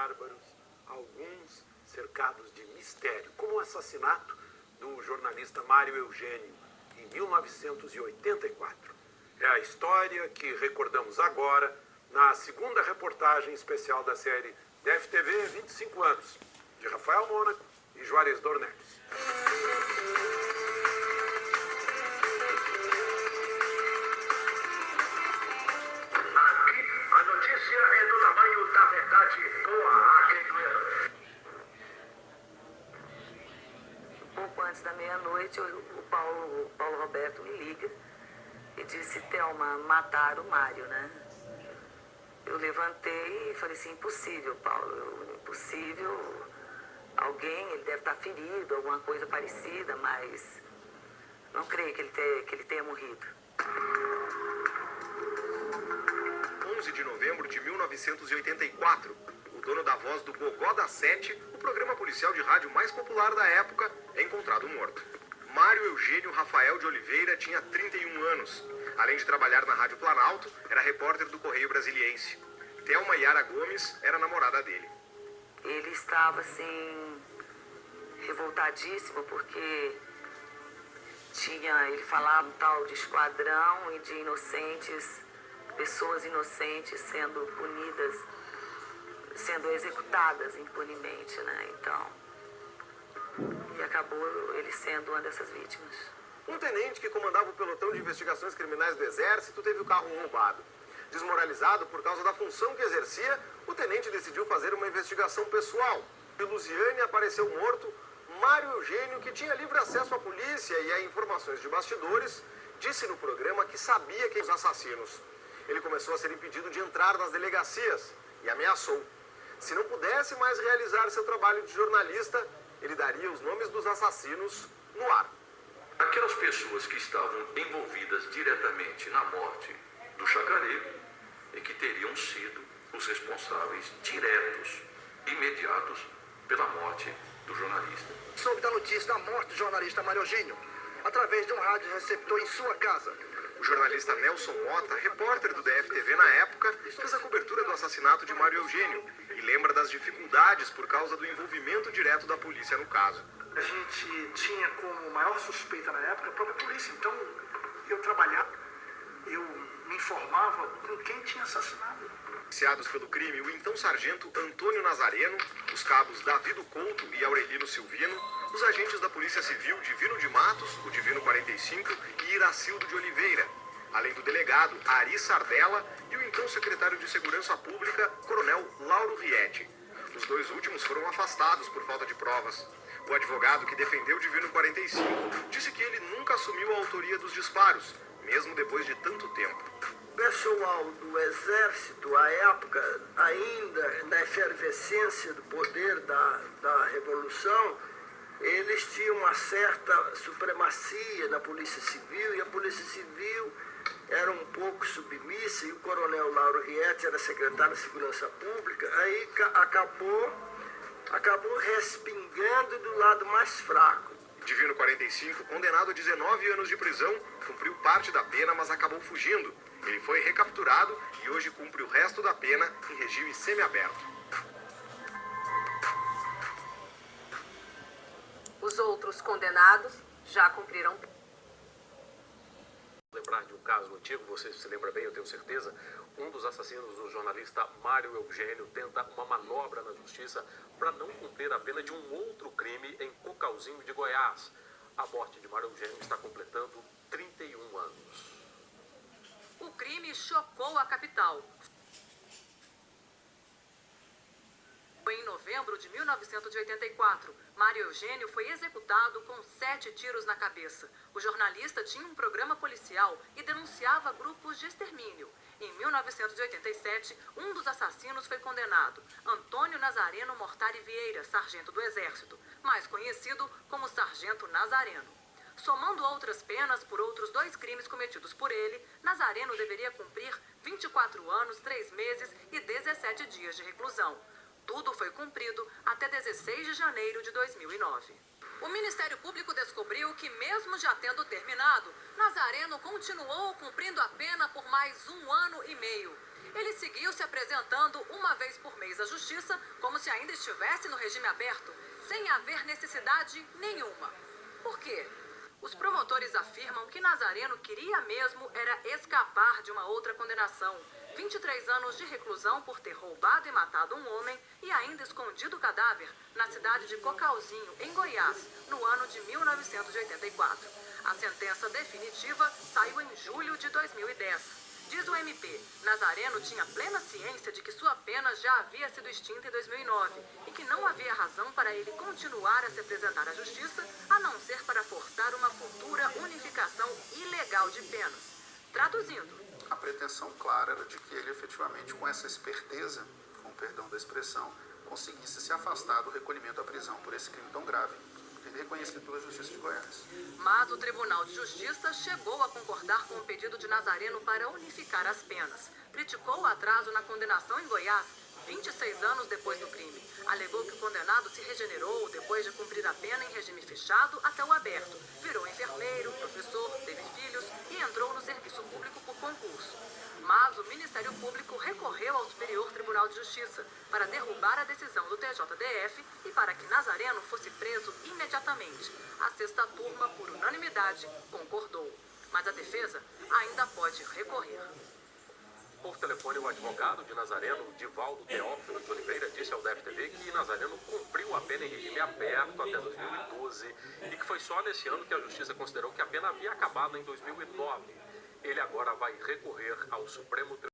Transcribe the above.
bárbaros, alguns cercados de mistério, como o assassinato do jornalista Mário Eugênio, em 1984. É a história que recordamos agora na segunda reportagem especial da série DFTV 25 anos, de Rafael Mônaco e Juarez Dornelles. A notícia é do tamanho da verdade ou a quem doer. Pouco antes da meia-noite, o Paulo Roberto me liga e disse: Thelma, mataram o Mário, né? Eu levantei e falei assim: impossível, Paulo, impossível. Alguém, ele deve estar ferido, alguma coisa parecida, mas não creio que ele tenha morrido. 11 de novembro de 1984, o dono da voz do Gogó da Sete, o programa policial de rádio mais popular da época, é encontrado morto. Mário Eugênio Rafael de Oliveira tinha 31 anos. Além de trabalhar na Rádio Planalto, era repórter do Correio Brasiliense. Thelma Yara Gomes era namorada dele. Ele estava, assim, revoltadíssimo, porque ele falava um tal de esquadrão e de inocentes, pessoas inocentes sendo punidas, sendo executadas impunemente, né? Então, e acabou ele sendo uma dessas vítimas. Um tenente que comandava o pelotão de investigações criminais do Exército teve o carro roubado. Desmoralizado por causa da função que exercia, o tenente decidiu fazer uma investigação pessoal. De Lusiane apareceu morto Mário Eugênio, que tinha livre acesso à polícia e a informações de bastidores, disse no programa que sabia quem os assassinos. Ele começou a ser impedido de entrar nas delegacias e ameaçou. Se não pudesse mais realizar seu trabalho de jornalista, ele daria os nomes dos assassinos no ar. Aquelas pessoas que estavam envolvidas diretamente na morte do Chacareiro e que teriam sido os responsáveis diretos, imediatos, pela morte do jornalista. Soube da notícia da morte do jornalista Mário Eugênio através de um rádio receptor em sua casa. O jornalista Nelson Mota, repórter do DFTV na época, fez a cobertura do assassinato de Mário Eugênio e lembra das dificuldades por causa do envolvimento direto da polícia no caso. A gente tinha como maior suspeita na época a própria polícia. Então, eu trabalhava, eu me informava com quem tinha assassinado. Iniciados pelo crime, o então sargento Antônio Nazareno, os cabos Davido Couto e Aurelino Silvino, os agentes da Polícia Civil Divino de Matos, o Divino 45 e Iracildo de Oliveira, além do delegado Ari Sardella e o então secretário de Segurança Pública, Coronel Lauro Vietti. Os dois últimos foram afastados por falta de provas. O advogado que defendeu o Divino 45 disse que ele nunca assumiu a autoria dos disparos, mesmo depois de tanto tempo. O pessoal do Exército, à época, ainda na efervescência do poder da Revolução, eles tinham uma certa supremacia na Polícia Civil, e a Polícia Civil era um pouco submissa, e o coronel Lauro Rietti era secretário de Segurança Pública, aí acabou respingando do lado mais fraco. Divino 45, condenado a 19 anos de prisão, cumpriu parte da pena, mas acabou fugindo. Ele foi recapturado e hoje cumpre o resto da pena em regime semiaberto. Os outros condenados já cumpriram. Lembrar de um caso antigo, você se lembra bem, eu tenho certeza. Um dos assassinos do jornalista Mário Eugênio tenta uma manobra na justiça para não cumprir a pena de um outro crime em Cocalzinho de Goiás. A morte de Mário Eugênio está completando 31 anos. O crime chocou a capital. Em novembro de 1984, Mário Eugênio foi executado com 7 tiros na cabeça. O jornalista tinha um programa policial e denunciava grupos de extermínio. Em 1987, um dos assassinos foi condenado, Antônio Nazareno Mortari Vieira, sargento do Exército, mais conhecido como Sargento Nazareno. Somando outras penas por outros 2 crimes cometidos por ele, Nazareno deveria cumprir 24 anos, 3 meses e 17 dias de reclusão. Tudo foi cumprido até 16 de janeiro de 2009. O Ministério Público descobriu que, mesmo já tendo terminado, Nazareno continuou cumprindo a pena por mais 1 ano e meio. Ele seguiu se apresentando uma vez por mês à justiça, como se ainda estivesse no regime aberto, sem haver necessidade nenhuma. Por quê? Os promotores afirmam que Nazareno queria mesmo era escapar de uma outra condenação. 23 anos de reclusão por ter roubado e matado um homem e ainda escondido o cadáver na cidade de Cocalzinho, em Goiás, no ano de 1984. A sentença definitiva saiu em julho de 2010. Diz o MP, Nazareno tinha plena ciência de que sua pena já havia sido extinta em 2009 e que não havia razão para ele continuar a se apresentar à justiça, a não ser para forçar uma futura unificação ilegal de penas. Traduzindo, a pretensão clara era de que ele efetivamente, com essa esperteza, com perdão da expressão, conseguisse se afastar do recolhimento à prisão por esse crime tão grave, reconhecido pela Justiça de Goiás. Mas o Tribunal de Justiça chegou a concordar com o pedido de Nazareno para unificar as penas. Criticou o atraso na condenação em Goiás, 26 anos depois do crime. Alegou que o condenado se regenerou depois de cumprir a pena em regime fechado até o aberto. Virou enfermeiro, professor, teve filhos e entrou no serviço público por concurso. Mas o Ministério Público recorreu ao Superior Tribunal de Justiça para derrubar a decisão do TJDF e para que Nazareno fosse preso imediatamente. A sexta turma, por unanimidade, concordou. Mas a defesa ainda pode recorrer. Por telefone, o advogado de Nazareno, Divaldo Teófilo de Oliveira, disse ao DFTV que Nazareno cumpriu a pena em regime aberto até 2012 e que foi só nesse ano que a Justiça considerou que a pena havia acabado em 2009. Ele agora vai recorrer ao Supremo Tribunal.